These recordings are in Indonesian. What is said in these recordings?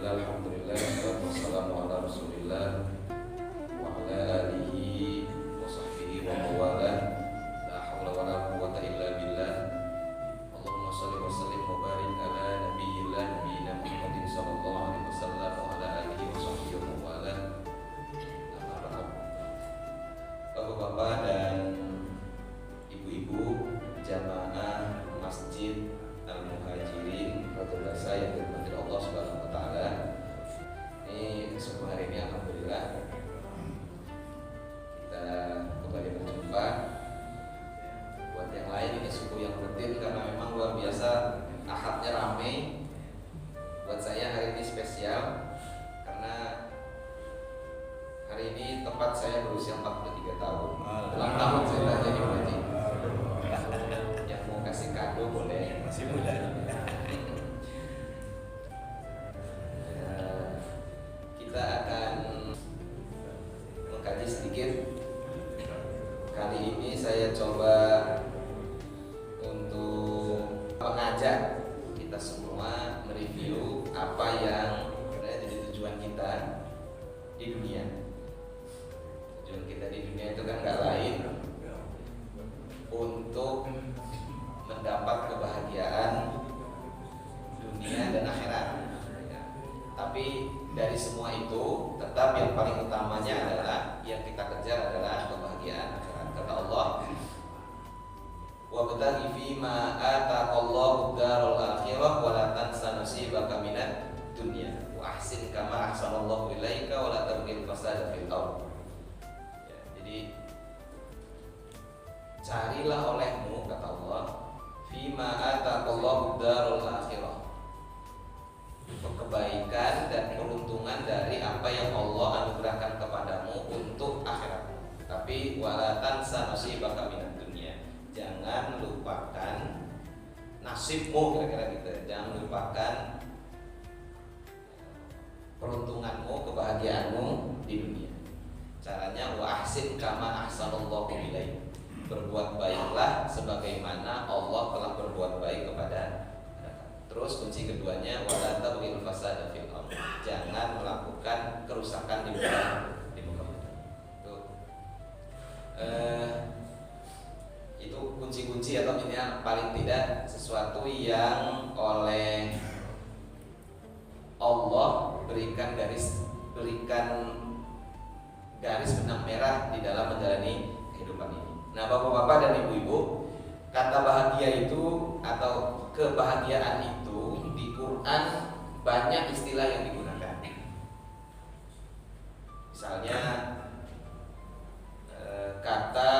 Alhamdulillah, wassalatu wassalamu ala Rasulillah wa ala alihi wa sahbihi wa mawala. La haula wa la quwwata illa billah. Allahumma shalli wa sallim wa barik ala nabiyyina Muhammadin sallallahu alaihi wasallam wa ala alihi wa sahbihi wa mawala. Bapak-bapak dan ibu-ibu jamaah Masjid Al-Muhajirin Radulasa yang dirahmati Allah Subhanahu wa taala. Ini kesempatan hari ini alhamdulillah kita kembali berjumpa. Buat yang lain ini suku yang rutin karena memang luar biasa Ahadnya ramai. Buat saya hari ini spesial karena hari ini tepat saya berusia 43 tahun. Ulang tahun saya jadi berarti. Yang mau kasih kado boleh. Masih muda. Kita akan mengkaji sedikit. Kali ini saya coba untuk mengajak kita semua mereview apa yang sebenarnya jadi tujuan kita di dunia. Tujuan kita di dunia itu kan gak lain untuk mendapat kebahagiaan dunia dan akhirat. Tapi dari semua itu tetap yang paling utamanya adalah yang kita kejar adalah kebahagiaan akhirat. Kata Allah, wabtaghi fima ataqallahu darul akhirah wa la tansa nasibaka minad dunya wa ahsin kama ahsanallahu ilaika wa la tabghil fasada fil ardh. Jadi carilah olehmu, kata Allah, fima ataqallahu darul akhirah, kebaikan dan peruntungan dari apa yang Allah anugerahkan kepadamu untuk akhirat. Tapi wala tansa nasibaka minad dunya, jangan lupakan nasibmu, kira-kira gitu. Jangan lupakan peruntunganmu, kebahagiaanmu di dunia. Caranya wa ahsin kama ahsanallahu ilaik, berbuat baiklah sebagaimana Allah telah berbuat baik kepada. Terus kunci keduanya wala tabghil fasada fil ardh, jangan melakukan kerusakan di muka bumi. Itu kunci-kunci atau intinya paling tidak sesuatu yang oleh Allah berikan garis benang merah di dalam menjalani kehidupan ini. Nah, bapak-bapak dan ibu-ibu, kata bahagia itu atau kebahagiaan itu di Quran banyak istilah yang digunakan. Misalnya kata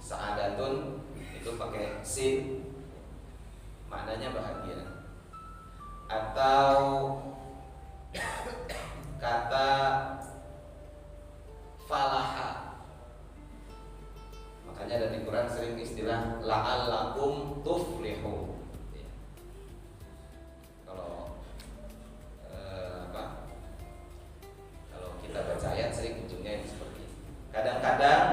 sa'adatun itu pakai sin, maknanya bahagia. Atau kata falaha, makanya ada di Quran sering istilah la'allakum tuflihu. Kalau kita baca ayat sering ujungnya ini seperti ini. Kadang-kadang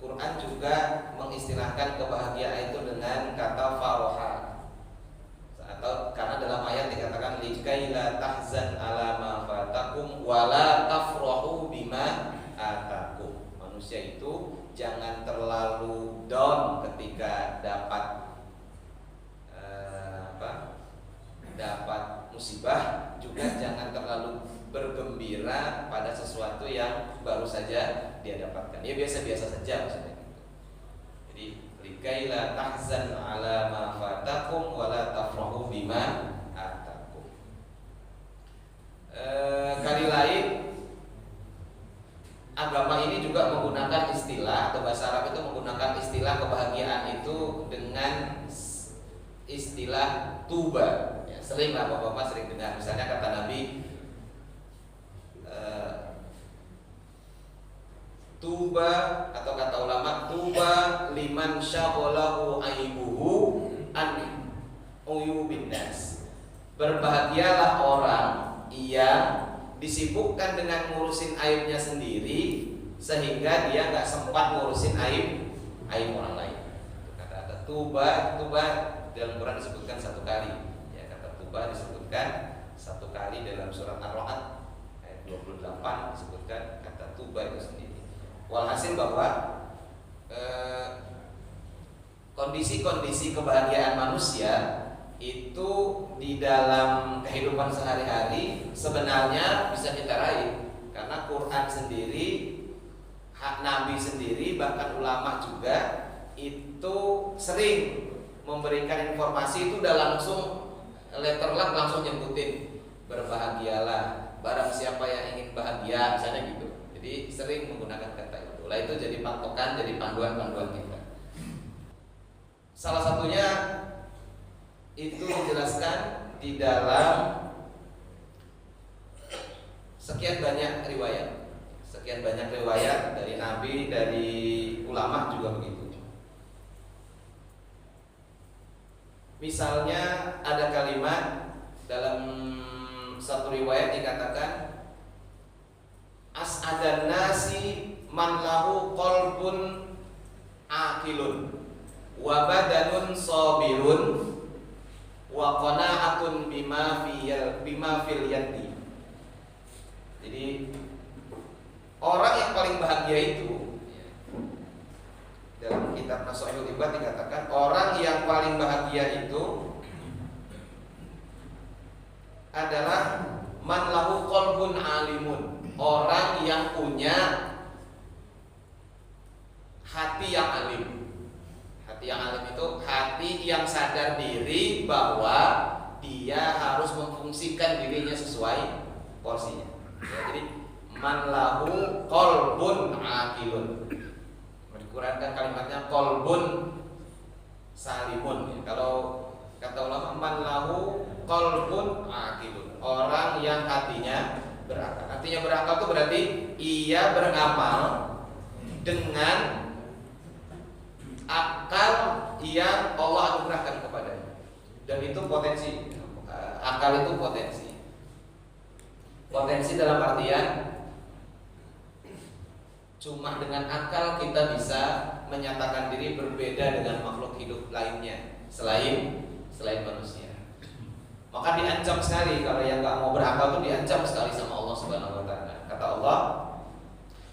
Quran juga mengistilahkan kebahagiaan itu dengan kata faraha. Atau karena dalam ayat dikatakan likaila tahzan ala ma fatakum wala tafrahu bima atakum. Manusia itu jangan terlalu down ketika dapat dapat musibah, juga jangan terlalu bergembira pada sesuatu yang baru saja dia dapatkan. Ya biasa-biasa saja maksudnya. Jadi likaila tahzan ala ma fatakum wala tafrahu bima atakum. Kali lain agama ini juga menggunakan istilah, atau bahasa Arab itu menggunakan istilah kebahagiaan itu dengan istilah tuba. Ya, sering lah bapak-bapak sering dengar. Misalnya kata Nabi, tuba, atau kata ulama, tuba liman syaghalahu aibuhu an uyubin nas. Berbahagialah orang yang disibukkan dengan ngurusin aibnya sendiri sehingga dia nggak sempat ngurusin aib orang lain. Kata tuba dalam Quran disebutkan satu kali. Ya, kata tuba disebutkan satu kali dalam surat Ar-Ra'd ayat 28 disebutkan kata tuba itu sendiri. Walhasil bahwa kondisi-kondisi kebahagiaan manusia itu di dalam kehidupan sehari-hari sebenarnya bisa kita raih karena Quran sendiri, hak Nabi sendiri, bahkan ulama juga itu sering memberikan informasi itu udah langsung letterlock langsung nyebutin berbahagialah barang siapa yang ingin bahagia misalnya gitu. Jadi sering menggunakan kata itu. Lah itu jadi patokan, jadi panduan-panduan kita. Salah satunya itu dijelaskan di dalam sekian banyak riwayat dari Nabi, dari ulama juga begitu. Misalnya ada kalimat dalam satu riwayat dikatakan as'adan nasi man lahu qalbun aqilun wa badanun sabirun wa qana'atun bima fil yadi. Jadi orang yang paling bahagia itu dalam kitab Nasuhul Ibad dikatakan orang yang paling bahagia itu adalah man lahu qalbun alimun, orang yang punya hati yang alim. Hati yang alim itu hati yang sadar diri bahwa dia harus memfungsikan dirinya sesuai porsinya. Ya, jadi man lahu qalbun aqilun. Dikurangkan kalimatnya qalbun salimun. Ya, kalau kata ulama man lahu qalbun aqilun, orang yang hatinya berakal. Artinya berakal itu berarti ia beramal dengan akal yang Allah anugerahkan kepadanya. Dan itu potensi. Akal itu potensi. Potensi dalam artian cuma dengan akal kita bisa menyatakan diri berbeda dengan makhluk hidup lainnya selain manusia. Maka diancam sekali kalau yang nggak mau berakal itu diancam sekali sama Allah Subhanahu wa taala. Kata Allah,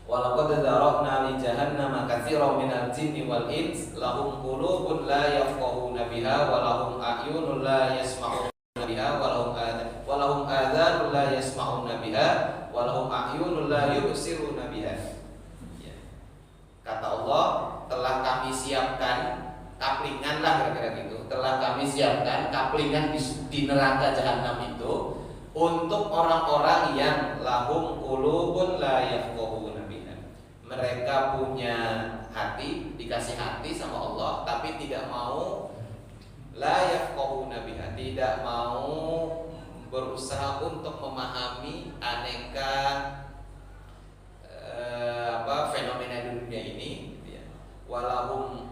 "Walaqad dzara'na li jahannama katsiran minal jinni wal ins lahum qulubun la yafqahuna biha wa lahum a'yunun la yasma'una biha wa lahum adhanun la yasma'una biha wa lahum a'yunun la yubsiruna biha." Kata Allah, telah kami siapkan kaplingan lah kira-kira gitu. Telah kami siapkan kaplingan di neraka jahanam itu untuk orang-orang yang lahum qulubun la yafqahuna biha. Mereka punya hati, dikasih hati sama Allah, tapi tidak mau la yafqahuna biha, tidak mau berusaha untuk memahami aneka fenomena di dunia ini, ya. Walahum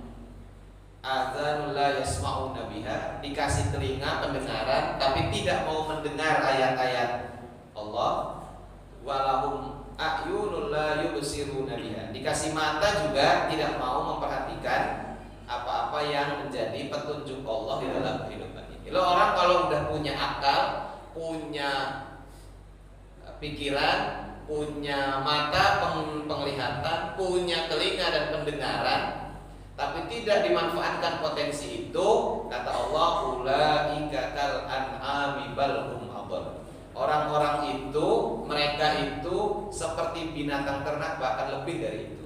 adzanul la yasma'una biha, dikasih telinga pendengaran tapi tidak mau mendengar ayat-ayat Allah. Walahum a'yunul la yubsiruna biha, dikasih mata juga tidak mau memperhatikan apa-apa yang menjadi petunjuk Allah di dalam kehidupan ini. Kalau orang kalau udah punya akal, punya pikiran, punya mata penglihatan, punya telinga dan pendengaran, tapi tidak dimanfaatkan potensi itu, kata Allah, ulaika kal an'ami bal hum adall. Orang-orang itu, mereka itu seperti binatang ternak, bahkan lebih dari itu.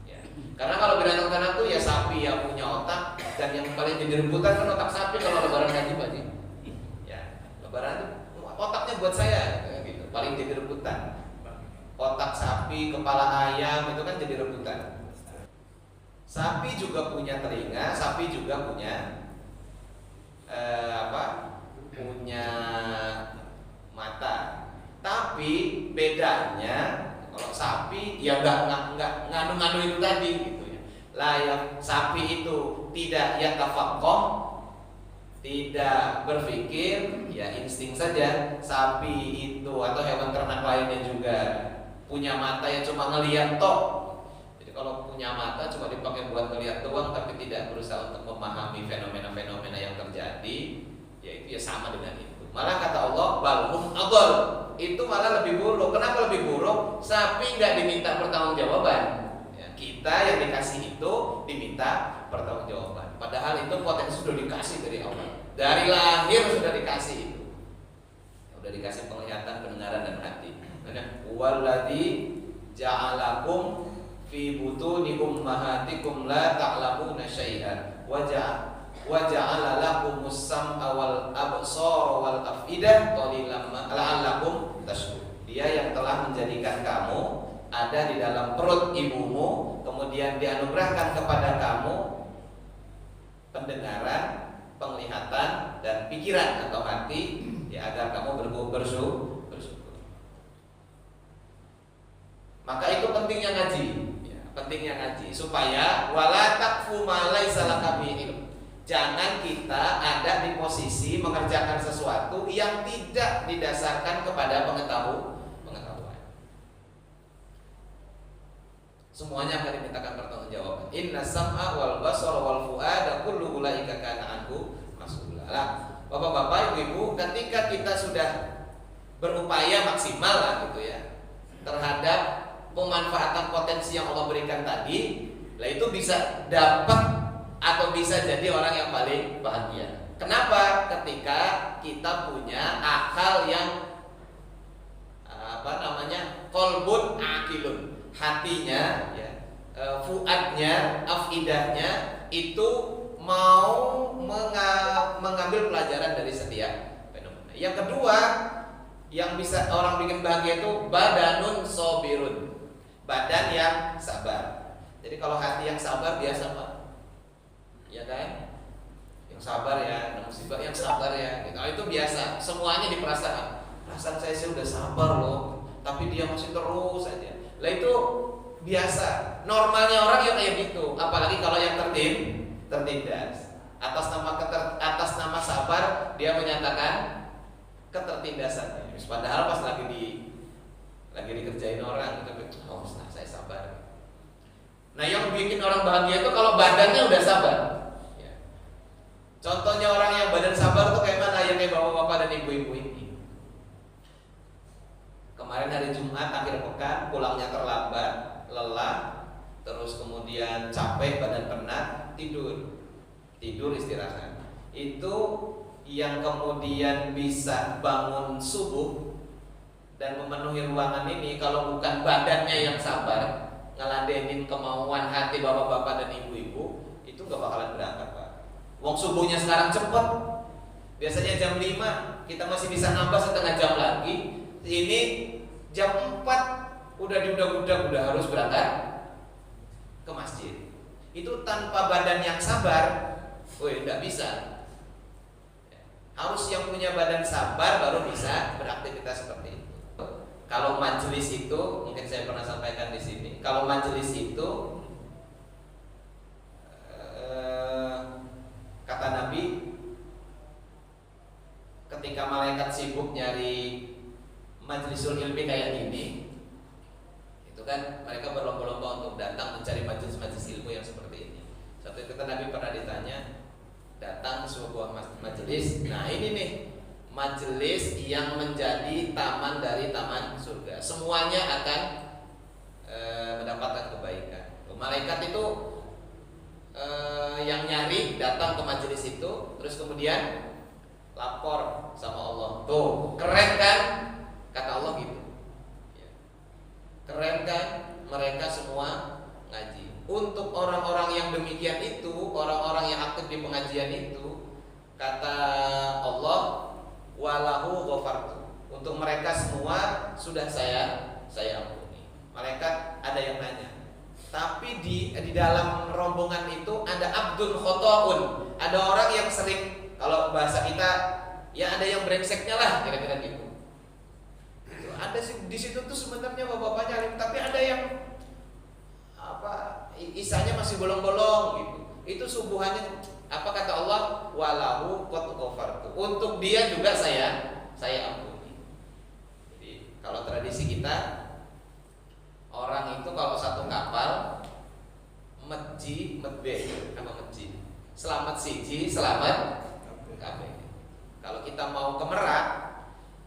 Ya. Karena kalau binatang ternak itu ya sapi yang punya otak, dan yang paling jadi rebutan kan otak sapi kalau lebaran haji Pak. Ya, lebaran itu otaknya buat saya, gitu. Paling jadi rebutan. Otak sapi, kepala ayam itu kan jadi rebutan. Sapi juga punya telinga, sapi juga punya punya mata. Tapi bedanya kalau sapi ya nggak nganu-nganu itu tadi gitu ya. Yang sapi itu tidak yatafaqqah, tidak berpikir, ya insting saja. Sapi itu atau hewan ternak lainnya juga punya mata yang cuma ngelihat tok. Jadi kalau punya mata cuma dipakai buat ngelihat doang, tapi tidak berusaha untuk memahami fenomena-fenomena yang terjadi, ya itu ya sama dengan itu. Malah kata Allah, balhum adol, itu malah lebih buruk. Kenapa lebih buruk? Sapi nggak diminta pertanggungjawaban. Ya, kita yang dikasih itu diminta pertanggungjawaban. Padahal itu potensi sudah dikasih dari Allah. Dari lahir sudah dikasih itu. Sudah dikasih penglihatan, pendengaran dan hati. Walladzi ja'alakum fi butuni ummahatikum la ta'lamuna syai'an wa ja'ala lakumus sam'a wal absara wal afidah qalilan la'allakum tashkurun. Dia yang telah menjadikan kamu ada di dalam perut ibumu, kemudian dianugerahkan kepada kamu pendengaran, penglihatan dan pikiran atau hati, ya agar kamu bersyukur. Maka itu pentingnya ngaji, ya, pentingnya ngaji supaya wala taqfu ma laisa laka bihi ilm. Jangan kita ada di posisi mengerjakan sesuatu yang tidak didasarkan kepada pengetahuan. Semuanya akan dimintakan pertanggungjawaban. Inna sam'a wal basara wal fu'ada kullu ulaika kana anhu mas'ula. Bapak-bapak, ibu-ibu, ketika kita sudah berupaya maksimal lah gitu ya terhadap pemanfaatan potensi yang Allah berikan tadi, lah itu bisa dapat atau bisa jadi orang yang paling bahagia. Kenapa? Ketika kita punya akal yang qalbun aqilun, hatinya ya, fuadnya, afidahnya itu mau mengambil pelajaran dari setiap fenomena. Yang kedua, yang bisa orang bikin bahagia itu badanun sobirun, badan yang sabar. Jadi kalau hati yang sabar biasa Pak, ya kan? Yang sabar ya, musibah yang sabar ya, gitu. Itu biasa, semuanya di perasaan. Perasaan saya sih udah sabar loh, tapi dia masih terus aja. Lah itu biasa, normalnya orang yang kayak gitu. Apalagi kalau yang tertindas. Atas nama sabar dia menyatakan ketertindasannya. Padahal pas lagi dikerjain orang gitu, oh nah, saya sabar. Nah yang bikin orang bahagia itu kalau badannya udah sabar. Ya. Contohnya orang yang badan sabar tuh kayak mana? Yang kayak bapak-bapak dan ibu-ibu ini. Kemarin hari Jumat akhir pekan pulangnya terlambat, lelah, terus kemudian capek, badan penat, tidur istirahat. Itu yang kemudian bisa bangun subuh dan memenuhi ruangan ini kalau bukan badannya yang sabar, ngeladenin kemauan hati bapak-bapak dan ibu-ibu, itu gak bakalan berangkat Pak. Wong subuhnya sekarang cepet, biasanya jam 5, kita masih bisa nambah setengah jam lagi. Ini jam 4 udah diudag-udag udah harus berangkat ke masjid. Itu tanpa badan yang sabar, nggak bisa. Harus yang punya badan sabar baru bisa beraktivitas seperti itu. Kalau majelis itu, mungkin saya pernah sampaikan di sini. Kalau majelis itu, kata Nabi, ketika malaikat sibuk nyari majlisul ilmi kayak gini, itu kan mereka berlomba-lomba untuk datang mencari majelis-majelis ilmu yang seperti ini. Satu ketika Nabi pernah ditanya, datang ke sebuah majelis. Nah ini nih majelis yang menjadi taman dari taman surga. Semuanya akan mendapatkan kebaikan. Malaikat itu yang nyari datang ke majelis itu, terus kemudian lapor sama Allah. Tuh keren kan? Kata Allah gitu. Keren kan? Mereka semua ngaji. Untuk orang-orang yang demikian itu, orang-orang yang aktif di pengajian itu, kata Allah, walahu ghafartu. Untuk mereka semua sudah saya ampuni. Malaikat ada yang nanya. Tapi di dalam rombongan itu ada abdul khotoun. Ada orang yang sering, kalau bahasa kita, ya ada yang brengseknya lah, kira-kira gitu. Ada di situ tuh sebenarnya bapak-bapaknya alim, tapi ada yang isanya masih bolong-bolong gitu. Itu subuhannya apa kata Allah? Walahu qad ghafartu. Untuk dia juga saya ampuni. Jadi kalau tradisi kita, orang itu kalau satu kapal medji, medbe, apa medji? Selamat siji, selamat kabeh. Kalau kita mau ke Merak,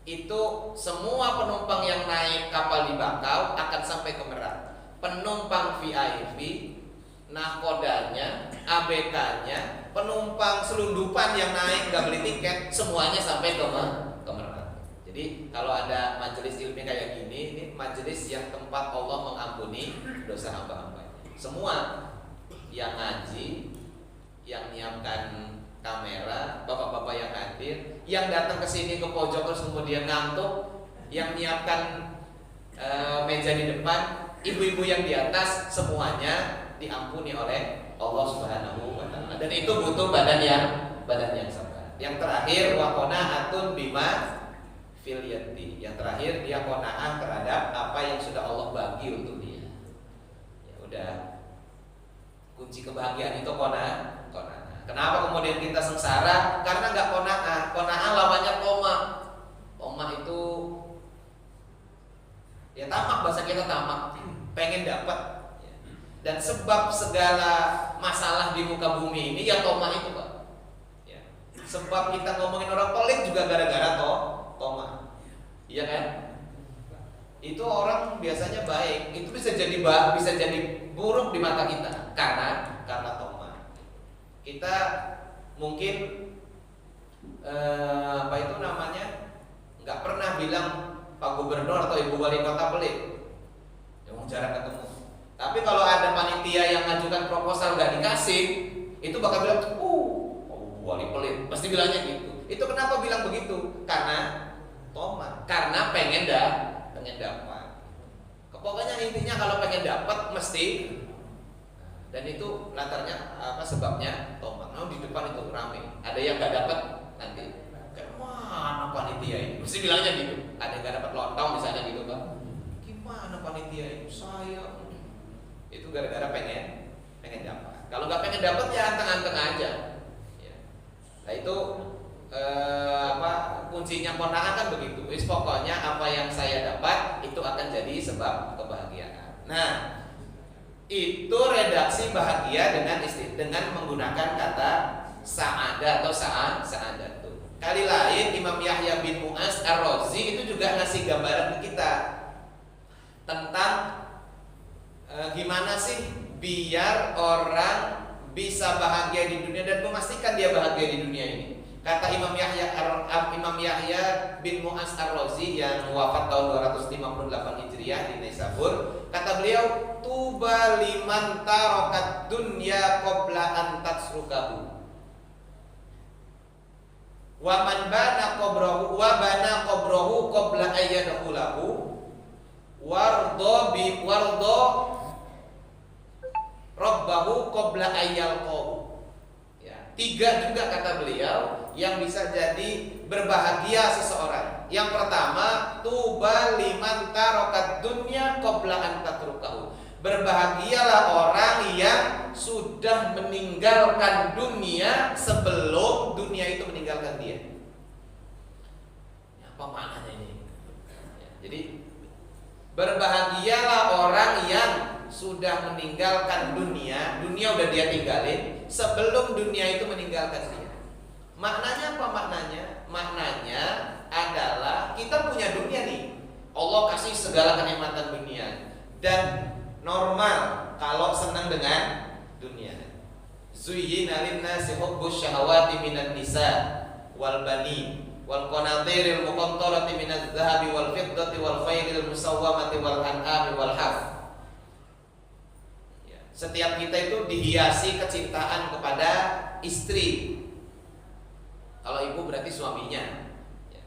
itu semua penumpang yang naik kapal di Bakau akan sampai ke Merak. Penumpang VIP, nahkodanya, ABK-nya, penumpang selundupan yang naik nggak beli tiket, semuanya sampai ke Merak. Jadi kalau ada majelis ilmi kayak gini, ini majelis yang tempat Allah mengampuni dosa hamba-hambanya. Semua yang ngaji, yang nyiapkan kamera, bapak-bapak yang hadir, yang datang ke sini ke pojok terus kemudian ngantuk, yang nyiapkan meja di depan, ibu-ibu yang di atas, semuanya diampuni oleh Allah Subhanahu wa taala. Dan itu butuh badan yang sabar. Yang terakhir wa qanaatun bima fil yadi. Yang terakhir dia qanaah terhadap apa yang sudah Allah bagi untuk dia. Ya udah. Kunci kebahagiaan itu qanaah. Kenapa kemudian kita sengsara? Karena nggak qanaah. Qanaah lawannya toma. Toma itu ya tamak, bahasa kita tamak, pengen dapat. Dan sebab segala masalah di muka bumi ini ya toma itu, Pak. Ya. Sebab kita ngomongin orang pelit juga gara-gara toma. Iya kan? Itu orang biasanya baik, itu bisa jadi buruk di mata kita karena toma. Kita mungkin nggak pernah bilang Pak Gubernur atau Ibu Wali Kota pelit, yang jarang ketemu. Tapi kalau ada panitia yang ngajukan proposal nggak dikasih, itu bakal bilang, wali pelit. Pasti bilangnya gitu. Itu kenapa bilang begitu? Karena toma. Karena pengen dapat. Pokoknya intinya kalau pengen dapat mesti. Dan itu latarnya sebabnya toma. Nah, di depan itu rame. Ada yang nggak dapat nanti. Mana panitia ini? Mesti bilangnya gitu. Ada yang nggak dapat lontong misalnya gitu, Pak. Gimana panitia ini? Saya itu gara-gara pengen dapat. Kalau nggak pengen dapat ya anteng-anteng aja. Ya. Nah itu kuncinya qanaah kan begitu. Pokoknya apa yang saya dapat itu akan jadi sebab kebahagiaan. Nah itu redaksi bahagia dengan menggunakan kata sa'ada atau sa'adatu. Kali lain Imam Yahya bin Mu'az Ar-Razi itu juga ngasih gambaran ke kita tentang gimana sih biar orang bisa bahagia di dunia dan memastikan dia bahagia di dunia ini. Kata Imam Yahya bin Mu'az Ar-Razi yang wafat tahun 258 Hijriah di Naisabur, kata beliau, tuba liman tarokat dunya qabla an tatsrukahu wa man bana qabrahu qabla ayyadkhulahu wardo Rabbahu qabla ayyalqahu. Ya, 3 juga kata beliau yang bisa jadi berbahagia seseorang. Yang pertama, tuba liman tarokat dunya qabla an tatrukahu. Berbahagialah orang yang sudah meninggalkan dunia sebelum dunia itu meninggalkan dia. Apa maknanya ini? Ya, jadi berbahagialah orang yang sudah meninggalkan dunia udah dia tinggalin sebelum dunia itu meninggalkan dia. Maknanya apa maknanya? Maknanya adalah kita punya dunia nih. Allah kasih segala kenikmatan dunia dan normal kalau senang dengan dunia. Zuyyina lin-nasi hubbus syahawati minan nisa wal banin wal qanatiril muqantarati minadz zahabi wal fiddati wal khairil musawwamati wal an'ami wal harth. Setiap kita itu dihiasi kecintaan kepada istri. Kalau ibu berarti suaminya. Ya.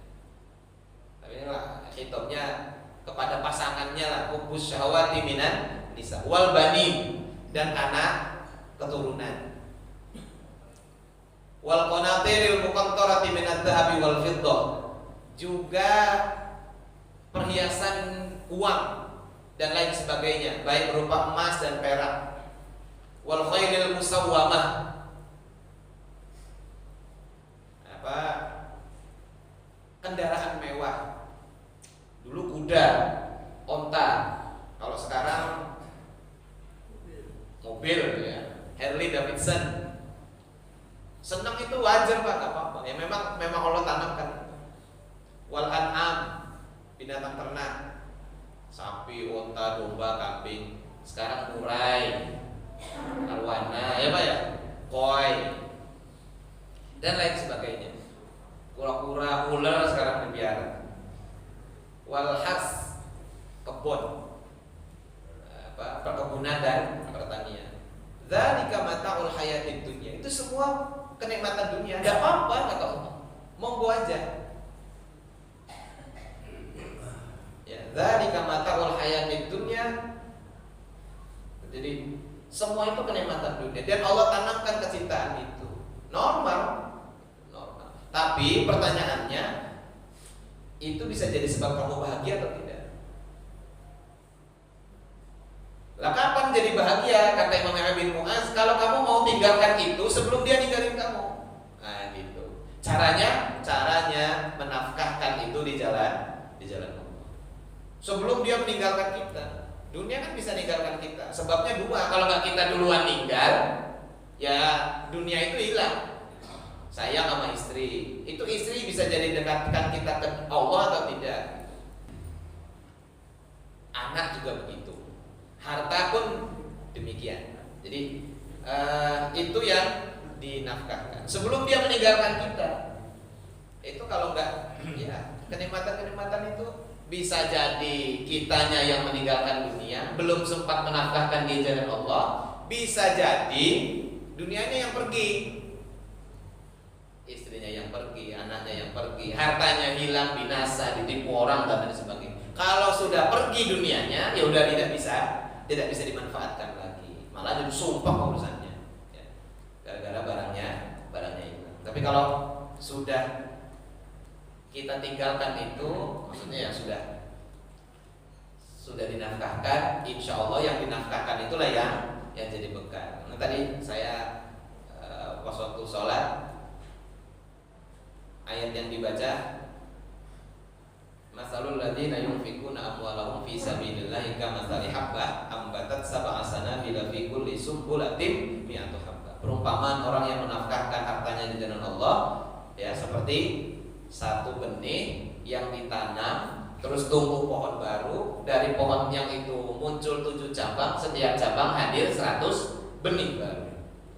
Tapi inilah khitabnya kepada pasangannya lah. Hubbus syahawati minan nisa wal banin, dan anak keturunan. Wal qanatiril muqantarati minadz zahabi wal fiddah. Juga perhiasan uang dan lain sebagainya, baik berupa emas dan perak. Wal khairil musawwamah, kendaraan mewah. Dulu kuda, onta. Kalau sekarang mobil ya, Harley Davidson. Senang itu itu wajar Pak, nggak apa-apa. Ya memang Allah tanamkan. Wal an'am, binatang ternak, sapi, unta, domba, kambing. Sekarang murai, arwana, ya Pak ya, koi, dan lain sebagainya. Kura-kura, ular sekarang dipiara. Wal has, kebun, perkebunan dan pertanian. Dzalika mata'ul hayatid dunya. Itu semua kenikmatan dunia. Enggak apa-apa kata Allah. Monggo aja. Ya, dzalika mata'ul hayatid dunya. Jadi semua itu kenikmatan dunia dan Allah tanamkan kecintaan itu. Normal. Tapi pertanyaannya, itu bisa jadi sebab kamu bahagia atau tidak? Lah kapan jadi bahagia? Kata Imam Yahya bin Mu'adz, kalau kamu mau tinggalkan itu sebelum dia ninggalin kamu. Nah, gitu. Caranya menafkahkan itu di jalan Allah. Sebelum dia meninggalkan kita. Dunia kan bisa meninggalkan kita. Sebabnya dua. Kalau nggak kita duluan meninggal, ya dunia itu hilang. Sayang sama istri. Itu istri bisa jadi dekatkan kita ke Allah atau tidak. Anak juga begitu. Harta pun demikian. Jadi itu yang dinafkahkan sebelum dia meninggalkan kita. Itu kalau enggak, ya kenikmatan itu bisa jadi kitanya yang meninggalkan dunia, belum sempat menafkahkan di jalan Allah. Bisa jadi dunianya yang pergi, istrinya yang pergi, anaknya yang pergi, hartanya hilang, binasa, ditipu orang dan lain sebagainya. Kalau sudah pergi dunianya, ya udah tidak bisa dimanfaatkan lagi, malah jadi sumpah urusannya, ya. Gara-gara barangnya hilang. Tapi kalau sudah kita tinggalkan itu, maksudnya ya sudah dinafkahkan, insya Allah yang dinafkahkan itulah yang jadi bekal. Nah, tadi saya pas waktu sholat, ayat yang dibaca, masalul ladzina yunfikuna amwalahum fi sabilillahi kamatsali habbah ambatat sab'a sanabila fi kulli sumbulatin mi'atu habbah. Perumpamaan orang yang menafkahkan hartanya di jalan Allah, ya seperti satu benih yang ditanam terus tumbuh pohon baru. Dari pohon yang itu muncul 7 cabang, setiap cabang hadir 100 benih baru.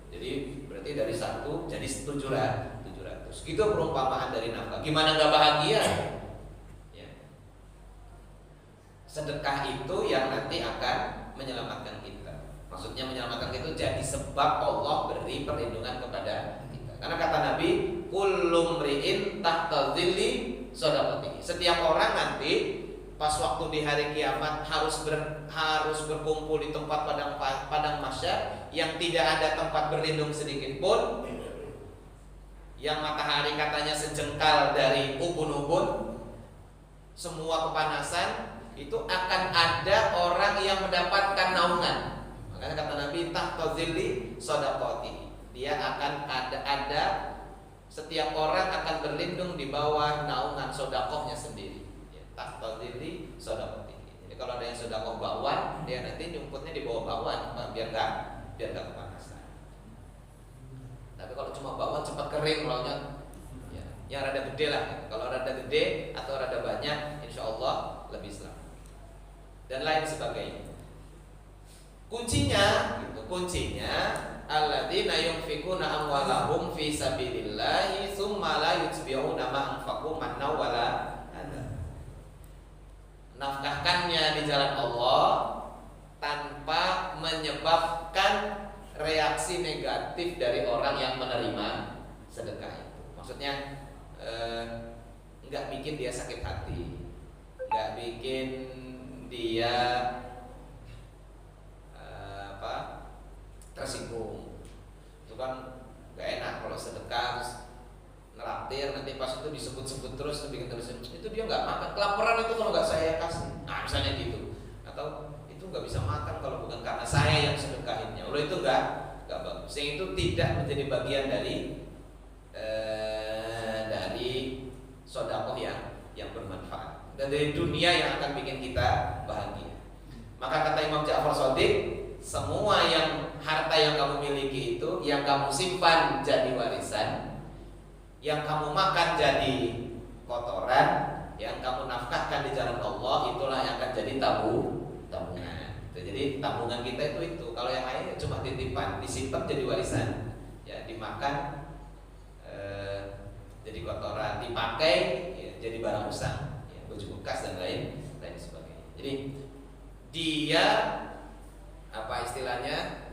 Jadi berarti dari 1 jadi 700. Gitu perumpamaan dari nafkah. Gimana nggak bahagia? Sedekah itu yang nanti akan menyelamatkan kita. Maksudnya menyelamatkan kita itu jadi sebab Allah beri perlindungan kepada kita. Karena kata Nabi, kullu mri'in tahta dhilli shadaqatihi. Setiap orang nanti pas waktu di hari kiamat harus berkumpul di tempat padang mahsyar yang tidak ada tempat berlindung sedikit pun. Yang matahari katanya sejengkal dari ubun-ubun, semua kepanasan, itu akan ada orang yang mendapatkan naungan. Makanya kata Nabi, tahta dhilli shadaqatihi. Dia akan ada setiap orang akan berlindung di bawah naungan sedekahnya sendiri. Ya, tahta dhilli shadaqatihi. Jadi kalau ada yang sedekah bakwan, dia nanti nyumputnya di bawah bakwan, biar enggak kepanasan. Tapi kalau cuma bakwan cepat kering, maunya ya, yang rada gede lah. Kalau rada gede atau rada banyak, insya Allah lebih selamat. Dan lain sebagainya. Kuncinya alladzina yunfikuna amwalahum fi sabilillahi tsumma la yutbi'una ma anfaqu manna wala adha. Nafkahkannya di jalan Allah tanpa menyebabkan reaksi negatif dari orang yang menerima sedekah itu. Maksudnya enggak bikin dia sakit hati, enggak bikin dia tersinggung. Itu kan gak enak kalau sedekah ngeraktir, nanti pas itu disebut-sebut terus bikin tersinggung. Itu dia gak makan, kelaparan itu kalau gak saya kasih. Nah misalnya gitu. Atau itu gak bisa makan kalau bukan karena saya yang sedekahinnya. Lalu itu gak bagus. Sehingga itu tidak menjadi bagian dari sedekah yang bermanfaat dan dari dunia yang akan bikin kita bahagia. Maka kata Imam Ja'far Shadiq, semua yang harta yang kamu miliki itu yang kamu simpan jadi warisan, yang kamu makan jadi kotoran, yang kamu nafkahkan di jalan Allah itulah yang akan jadi tabungan. Jadi tabungan kita itu. Kalau yang lain cuma titipan, disimpan jadi warisan, ya dimakan jadi kotoran, dipakai ya, jadi barang usang, ya, baju bekas dan lain sebagainya. Jadi dia apa istilahnya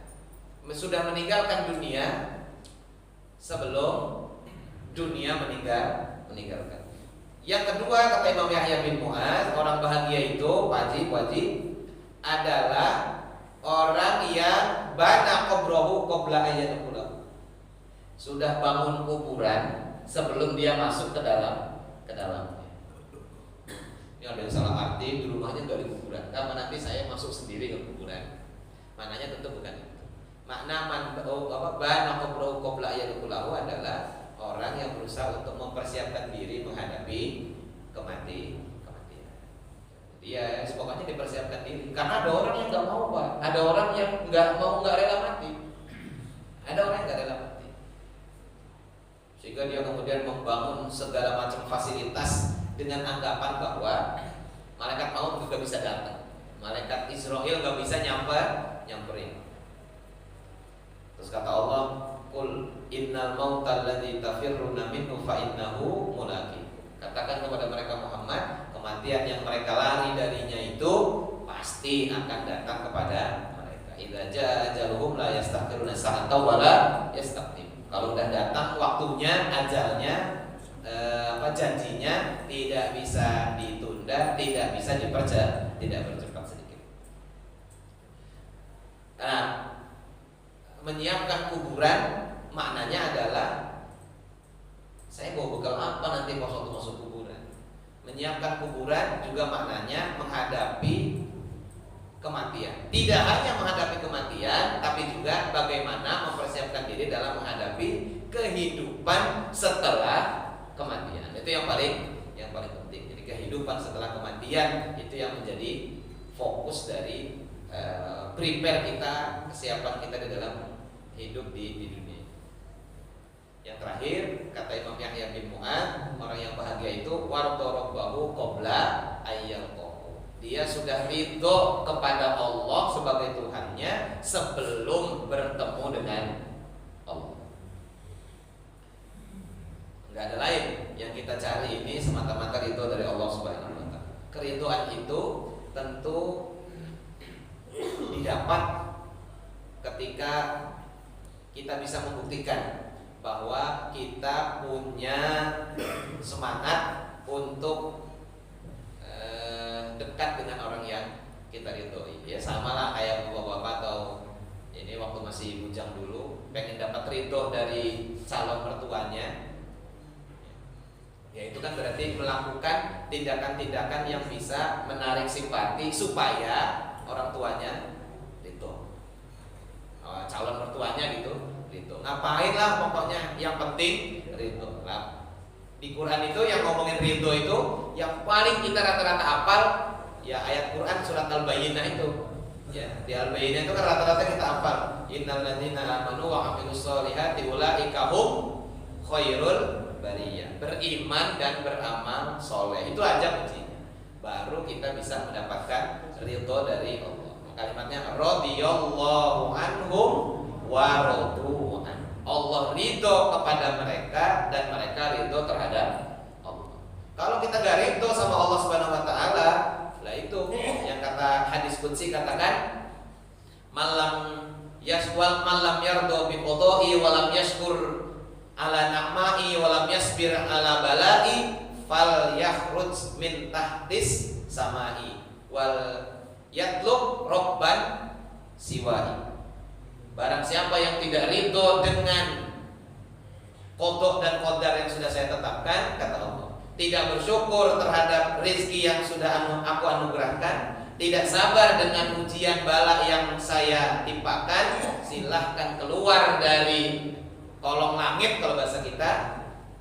sudah meninggalkan dunia sebelum dunia meninggalkan. Yang kedua kata Imam Yahya bin Mu'adz, orang bahagia itu wajib adalah orang yang bana qabrahu qabla ayyadkhula. Sudah bangun kuburan sebelum dia masuk ke dalamnya. Ini ada yang salah arti, di rumahnya enggak di kuburan. Karena nanti saya masuk sendiri ke kuburan. Maknanya tentu bukan itu. Makna bana qabrahu qabla ayyadkhula adalah orang yang berusaha untuk mempersiapkan diri menghadapi kematian. Dia pokoknya dipersiapkan diri. Karena ada orang yang nggak mau, Pak. Ada orang yang nggak rela mati. Ada orang yang nggak rela mati. Sehingga dia kemudian membangun segala macam fasilitas dengan anggapan bahwa malaikat maut juga bisa datang. Malaikat Israel nggak bisa nyamperin. Terus kata Allah, "Qul innal mautal ladzi tafirruna minhu fa innahu mulaqi." Katakan kepada mereka Muhammad, kematian yang mereka lari darinya itu pasti akan datang kepada mereka. Idza jaa ajaluhum la yastakhiruna sa'atan wa la yastaqdim. Kalau sudah datang waktunya, ajalnya, janjinya tidak bisa ditunda, tidak bisa tidak bercepat sedikit. Nah, menyiapkan kuburan maknanya adalah saya bawa bekal apa nanti pas waktu masuk kuburan. Menyiapkan kuburan juga maknanya menghadapi kematian. Tidak hanya menghadapi kematian, tapi juga bagaimana mempersiapkan diri dalam menghadapi kehidupan setelah kematian. Itu yang paling penting. Jadi kehidupan setelah kematian itu yang menjadi fokus dari prepare kita, kesiapan kita di dalam hidup di dunia. Yang terakhir kata Imam Yahya bin Mu'adz, orang yang bahagia itu wardarabahu qabla ayyalqahu. Dia sudah ridho kepada Allah sebagai Tuhannya sebelum bertemu dengan Allah. Enggak ada lain yang kita cari, ini semata-mata ridho dari Allah Subhanahu wa taala. Keridhoan itu tentu didapat ketika kita bisa membuktikan bahwa kita punya semangat untuk dekat dengan orang yang kita ridhoi. Ya samalah kayak bapak-bapak atau ini waktu masih bujang dulu pengen dapat ridho dari calon mertuanya. Ya itu kan berarti melakukan tindakan-tindakan yang bisa menarik simpati supaya orang tuanya ridho. Calon mertuanya gitu. Ngapain lah pokoknya yang penting ridho lah. Di Quran itu yang ngomongin ridho itu yang paling kita rata-rata hafal ya ayat Quran surat Al-Bayyinah itu. Ya, di Al-Bayyinah itu kan rata-rata kita hafal. Innal ladzina amanu wa 'amilus solihati ulaika hum khairul bariyah. Beriman dan beramal soleh. Itu aja kuncinya. Baru kita bisa mendapatkan ridho dari Allah. Kalimatnya radhiyallahu anhum wa radu an. Allah ridho kepada mereka dan mereka ridho terhadap Allah. Kalau kita gak ridho sama Allah Subhanahu wa taala, lah itu yang kata hadis qudsi katakan malam yaswal malam yardo bi qada'i wa lam yashkur ala na'ma'i wa lam yasbir ala bala'i fal yakhruj min tahtis samai wal yatlub robban siwai. Barang siapa yang tidak ridho dengan qada dan qadar yang sudah saya tetapkan, kata Allah, tidak bersyukur terhadap rezeki yang sudah aku anugerahkan, tidak sabar dengan ujian bala yang saya timpakan, silahkan keluar dari kolong langit kalau bahasa kita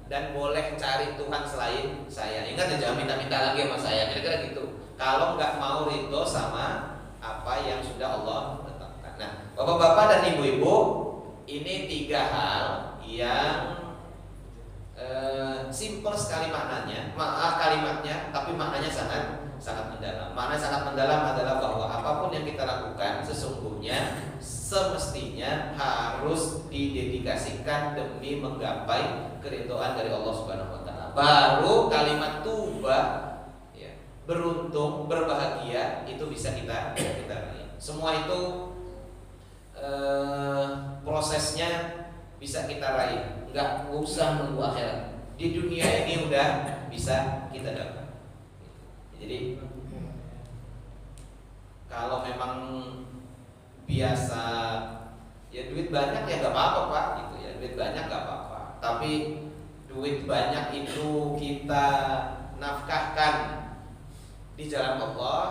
dan boleh cari Tuhan selain saya. Ingat, jangan minta-minta lagi sama saya, kira-kira gitu. Kalau nggak mau ridho sama apa yang sudah Allah tetapkan. Nah, bapak-bapak dan ibu-ibu, ini 3 hal yang simple sekali maknanya, kalimatnya, tapi maknanya sangat mendalam. Makna sangat mendalam adalah bahwa apapun yang kita lakukan sesungguhnya semestinya harus didedikasikan demi menggapai keridhaan dari Allah Subhanahu wa taala. Baru kalimat tuba, ya, beruntung, berbahagia itu bisa kita raih. Semua itu prosesnya bisa kita raih. Enggak usah nunggu akhirat. Di dunia ini udah bisa kita dapat. Jadi kalau memang biasa ya duit banyak ya nggak apa-apa Pak, gitu ya, duit banyak nggak apa-apa. Tapi duit banyak itu kita nafkahkan di jalan Allah,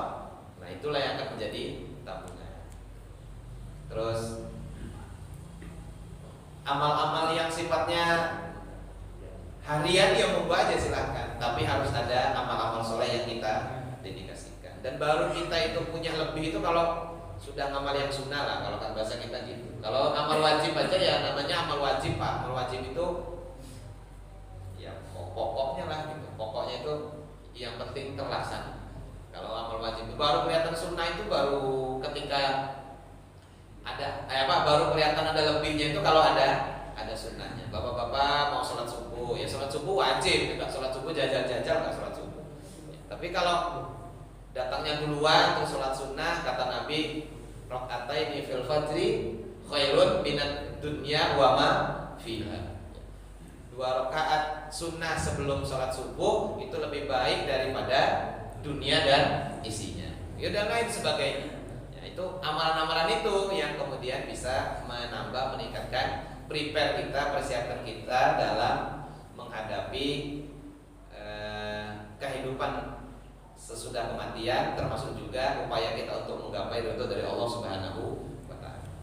nah itulah yang akan menjadi tabungan. Terus amal-amal yang sifatnya harian ya monggo aja silahkan, tapi harus ada amal-amal soleh yang kita dedikasikan. Dan baru kita itu punya lebih itu kalau sudah ngamal yang sunnah lah, kalau kan bahasa kita gitu. Kalau amal wajib aja ya namanya amal wajib Pak. Amal wajib itu ya pokoknya lah gitu. Pokoknya itu yang penting terlaksana. Kalau amal wajib itu baru kelihatan sunnah itu baru ketika ada baru kelihatan ada lebihnya itu kalau ada sunnahnya. Bapak-bapak mau sholat subuh, ya sholat subuh wajib, enggak sholat subuh jajal-jajal enggak sholat subuh. Ya, tapi kalau datangnya duluan terus sholat sunnah, kata Nabi, rakaataini fil fajri khairun minad dunya wa ma fiha. 2 rakaat sunnah sebelum sholat subuh itu lebih baik daripada dunia dan isinya. Ya dan lain sebagainya. Ya, itu amalan-amalan itu yang kemudian bisa menambah, meningkatkan prepare kita, persiapan kita dalam menghadapi kehidupan sesudah kematian, termasuk juga upaya kita untuk menggapai ridho dari Allah Subhanahu